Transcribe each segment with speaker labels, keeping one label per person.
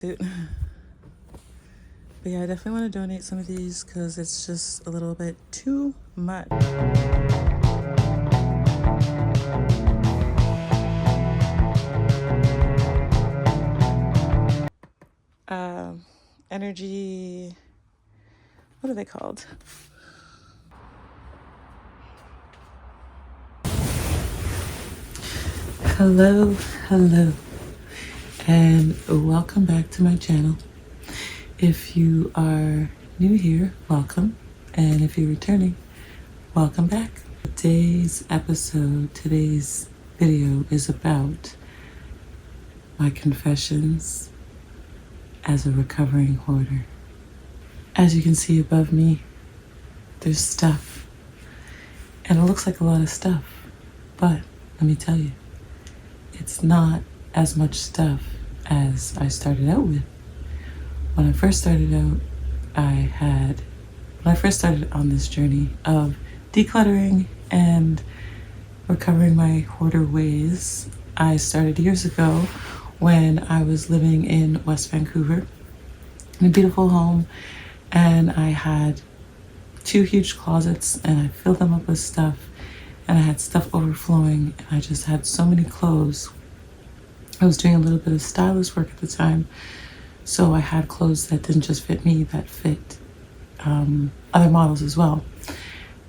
Speaker 1: But yeah, I definitely want to donate some of these because it's just a little bit too much. Energy, what are they called? Hello, and welcome back to my channel. If you are new here, welcome, and if you're returning, welcome back. Today's video is about my confessions as a recovering hoarder. As you can see above me, there's stuff, and it looks like a lot of stuff, but let me tell you, it's not as much stuff as I started out with. When I first started on this journey of decluttering and recovering my hoarder ways, I started years ago when I was living in West Vancouver in a beautiful home, and I had 2 huge closets and I filled them up with stuff, and I had stuff overflowing, and I just had so many clothes. I was doing a little bit of stylist work at the time, so I had clothes that didn't just fit me, that fit other models as well.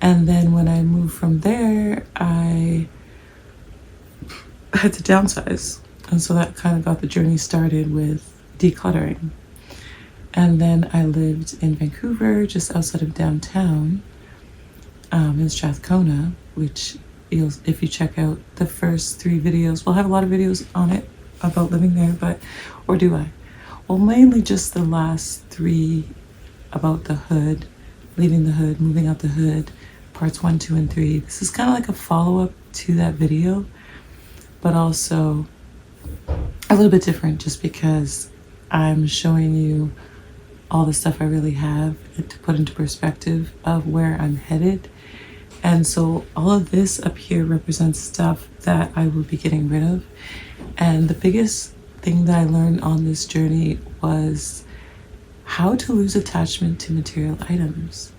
Speaker 1: And then when I moved from there, I had to downsize, and so that kind of got the journey started with decluttering. And then I lived in Vancouver, just outside of downtown, in Strathcona, which if you check out the first 3 videos, we'll have a lot of videos on it about living there, or do I? Well, mainly just the last 3 about the hood, leaving the hood, moving out the hood, parts 1, 2, and 3. This is kind of like a follow-up to that video, but also a little bit different just because I'm showing you all the stuff I really have and to put into perspective of where I'm headed. And so all of this up here represents stuff that I will be getting rid of. And the biggest thing that I learned on this journey was how to lose attachment to material items.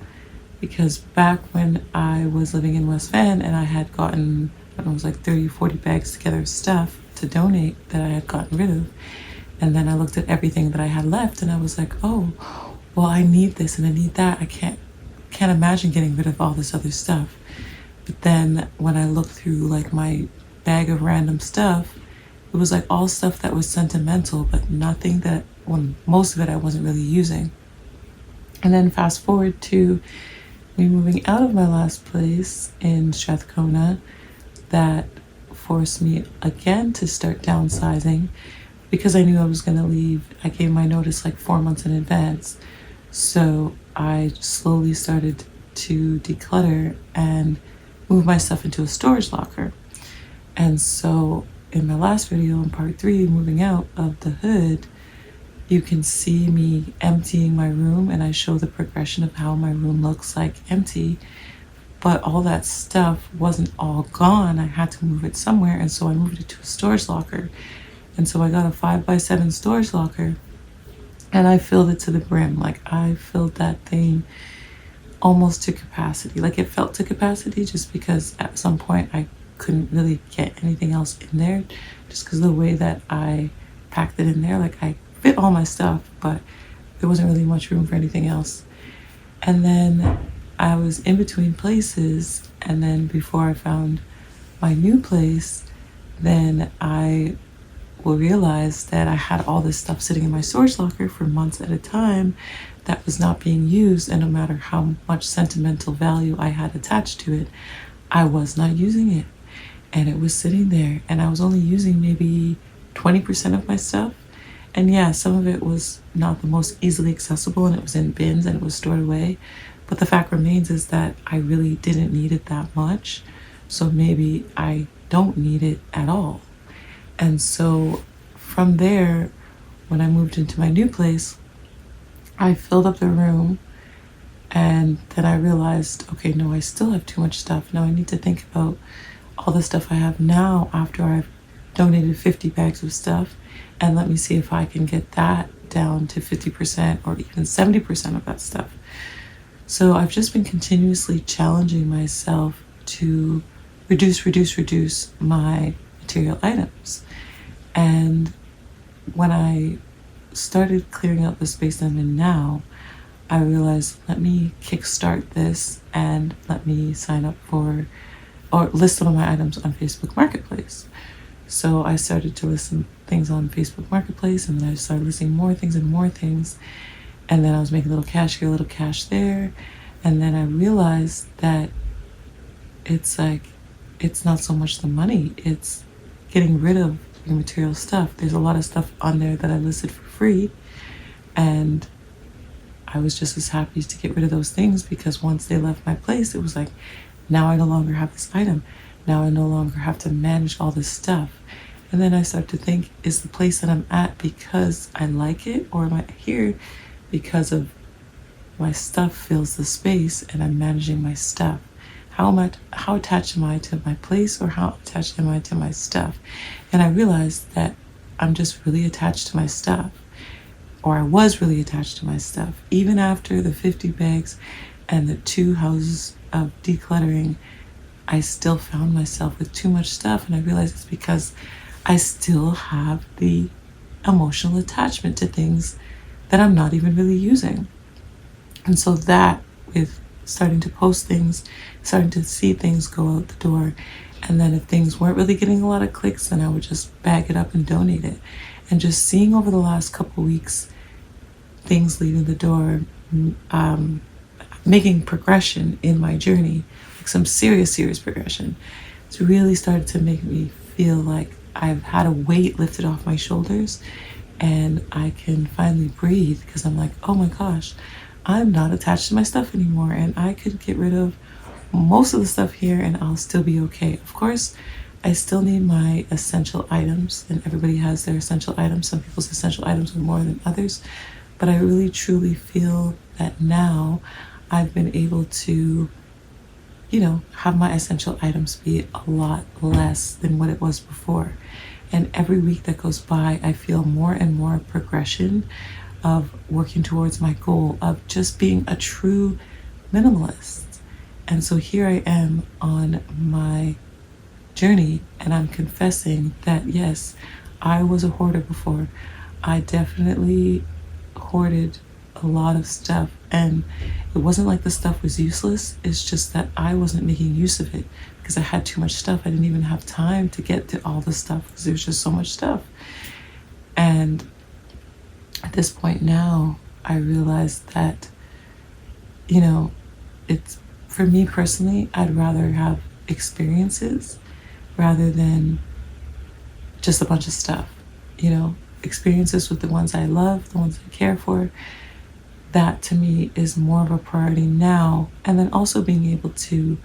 Speaker 1: Because back when I was living in West Van and I had gotten, I don't know, it was like 30 or 40 bags together of stuff to donate that I had gotten rid of. And then I looked at everything that I had left and I was like, oh, well, I need this and I need that. I can't imagine getting rid of all this other stuff. But then when I looked through like my bag of random stuff, it was like all stuff that was sentimental, but nothing that, when most of it I wasn't really using. And then fast forward to me moving out of my last place in Strathcona, that forced me again to start downsizing because I knew I was going to leave. I gave my notice like 4 months in advance. So I slowly started to declutter and move my stuff into a storage locker. And so in my last video, in part 3, moving out of the hood, you can see me emptying my room, and I show the progression of how my room looks like empty. But all that stuff wasn't all gone. I had to move it somewhere, and so I moved it to a storage locker. And so I got a 5x7 storage locker, and I filled it to the brim. Like, I filled that thing almost to capacity. Like, it felt to capacity just because at some point I couldn't really get anything else in there, just because of the way that I packed it in there. Like, I fit all my stuff, but there wasn't really much room for anything else. And then I was in between places, and then before I found my new place, then I will realize that I had all this stuff sitting in my storage locker for months at a time that was not being used, and no matter how much sentimental value I had attached to it, I was not using it. And it was sitting there, and I was only using maybe 20% of my stuff. And yeah, some of it was not the most easily accessible, and it was in bins and it was stored away. But the fact remains is that I really didn't need it that much. So maybe I don't need it at all. And so from there, when I moved into my new place, I filled up the room, and then I realized, okay, no, I still have too much stuff. Now I need to think about all the stuff I have now after I've donated 50 bags of stuff, and let me see if I can get that down to 50% or even 70% of that stuff. So I've just been continuously challenging myself to reduce my material items. And when I started clearing out the space I'm in now, I realized, let me kickstart this and let me sign up for or list some of my items on Facebook Marketplace. So I started to list some things on Facebook Marketplace, and then I started listing more things and more things. And then I was making a little cash here, a little cash there. And then I realized that it's like, it's not so much the money, it's getting rid of your material stuff. There's a lot of stuff on there that I listed for free. And I was just as happy to get rid of those things, because once they left my place, it was like, now I no longer have this item. Now I no longer have to manage all this stuff. And then I start to think, is the place that I'm at because I like it, or am I here because of my stuff fills the space and I'm managing my stuff? How attached am I to my place, or how attached am I to my stuff? And I realized that I'm just really attached to my stuff, or I was really attached to my stuff. Even after the 50 bags and the 2 houses of decluttering, I still found myself with too much stuff. And I realized it's because I still have the emotional attachment to things that I'm not even really using. And so that, with starting to post things, starting to see things go out the door, and then if things weren't really getting a lot of clicks, then I would just bag it up and donate it. And just seeing over the last couple weeks things leaving the door, making progression in my journey, like some serious progression, it's really started to make me feel like I've had a weight lifted off my shoulders, and I can finally breathe, because I'm like, oh my gosh, I'm not attached to my stuff anymore, and I could get rid of most of the stuff here and I'll still be okay. Of course, I still need my essential items, and everybody has their essential items. Some people's essential items are more than others, but I really truly feel that now I've been able to, have my essential items be a lot less than what it was before. And every week that goes by, I feel more and more progression of working towards my goal of just being a true minimalist. And so here I am on my journey, and I'm confessing that yes, I was a hoarder before. I definitely hoarded a lot of stuff, and it wasn't like the stuff was useless. It's just that I wasn't making use of it because I had too much stuff. I didn't even have time to get to all the stuff because there's just so much stuff. And at this point now, I realized that, it's, for me personally, I'd rather have experiences rather than just a bunch of stuff. Experiences with the ones I love, the ones I care for. That to me is more of a priority now. And then also being able to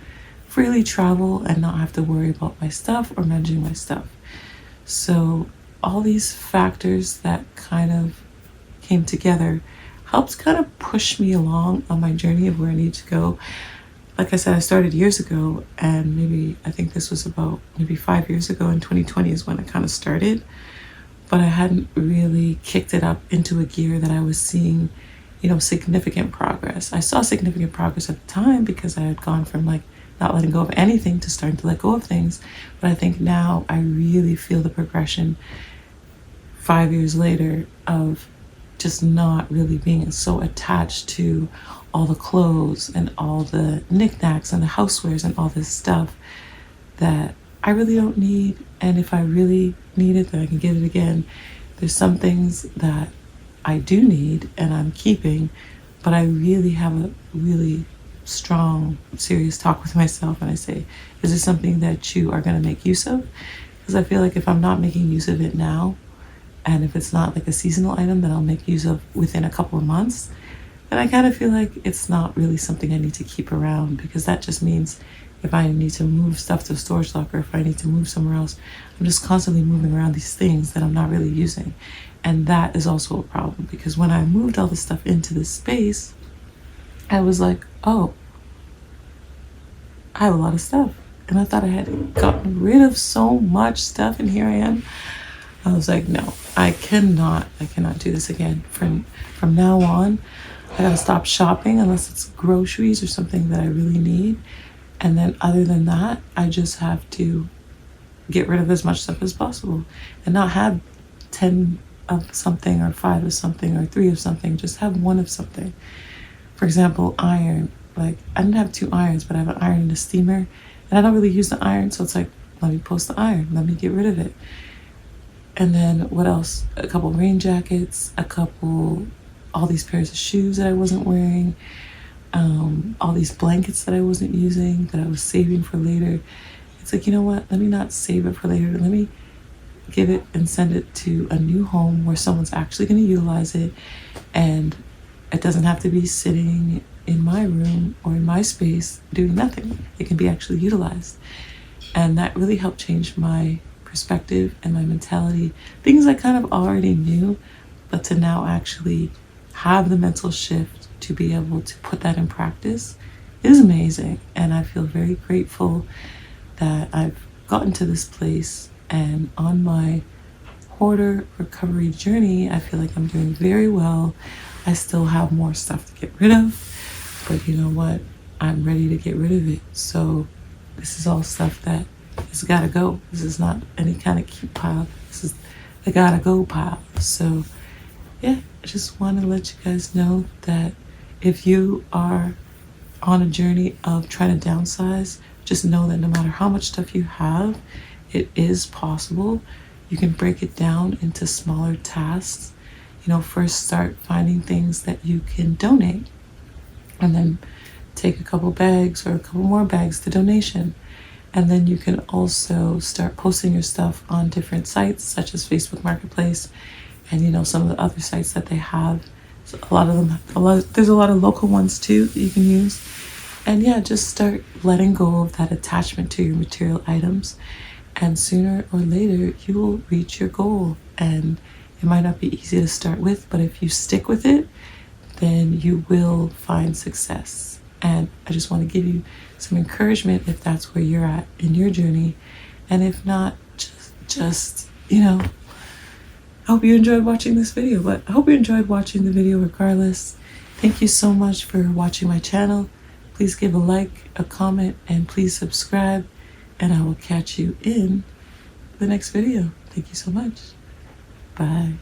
Speaker 1: freely travel and not have to worry about my stuff or managing my stuff. So all these factors that kind of came together helps kind of push me along on my journey of where I need to go. Like I said, I started years ago, and I think this was about maybe 5 years ago, in 2020 is when I kind of started, but I hadn't really kicked it up into a gear that I was seeing, significant progress. I saw significant progress at the time because I had gone from like not letting go of anything to starting to let go of things. But I think now I really feel the progression 5 years later of just not really being so attached to all the clothes and all the knickknacks and the housewares and all this stuff that I really don't need. And if I really need it, then I can get it again. There's some things that I do need and I'm keeping, but I really have a really strong, serious talk with myself, and I say, is this something that you are going to make use of? Because I feel like if I'm not making use of it now, and if it's not like a seasonal item that I'll make use of within a couple of months, then I kind of feel like it's not really something I need to keep around, because that just means if I need to move stuff to a storage locker, if I need to move somewhere else, I'm just constantly moving around these things that I'm not really using. And that is also a problem, because when I moved all the stuff into this space, I was like, oh, I have a lot of stuff. And I thought I had gotten rid of so much stuff, and here I am. I was like, no, I cannot do this again. From now on, I gotta stop shopping unless it's groceries or something that I really need. And then other than that, I just have to get rid of as much stuff as possible and not have 10 of something or 5 of something or 3 of something. Just have 1 of something. For example, iron. Like, I didn't have 2 irons, but I have an iron and a steamer, and I don't really use the iron, so it's like, let me post the iron, let me get rid of it. And then what else? A couple rain jackets, all these pairs of shoes that I wasn't wearing, all these blankets that I wasn't using, that I was saving for later. It's like, you know what? Let me not save it for later. Let me give it and send it to a new home where someone's actually going to utilize it, and it doesn't have to be sitting in my room or in my space doing nothing. It can be actually utilized. And that really helped change my perspective and my mentality. Things I kind of already knew, but to now actually have the mental shift to be able to put that in practice is amazing. And I feel very grateful that I've gotten to this place, and on my hoarder recovery journey, I feel like I'm doing very well. I still have more stuff to get rid of, but you know what? I'm ready to get rid of it. So this is all stuff that has gotta go. This is not any kind of keep pile. This is the gotta go pile. So yeah, I just want to let you guys know that if you are on a journey of trying to downsize, just know that no matter how much stuff you have, it is possible. You can break it down into smaller tasks. You know, first start finding things that you can donate, and then take a couple bags or a couple more bags to donation. And then you can also start posting your stuff on different sites such as Facebook Marketplace and, you know, some of the other sites that they have. So there's a lot of local ones too that you can use. And yeah, just start letting go of that attachment to your material items, and sooner or later you will reach your goal. And it might not be easy to start with, but if you stick with it, then you will find success. And I just want to give you some encouragement if that's where you're at in your journey. And if not, just you know, I hope you enjoyed watching this video, but I hope you enjoyed watching the video regardless. Thank you so much for watching my channel. Please give a like, a comment, and please subscribe, and I will catch you in the next video. Thank you so much. Bye.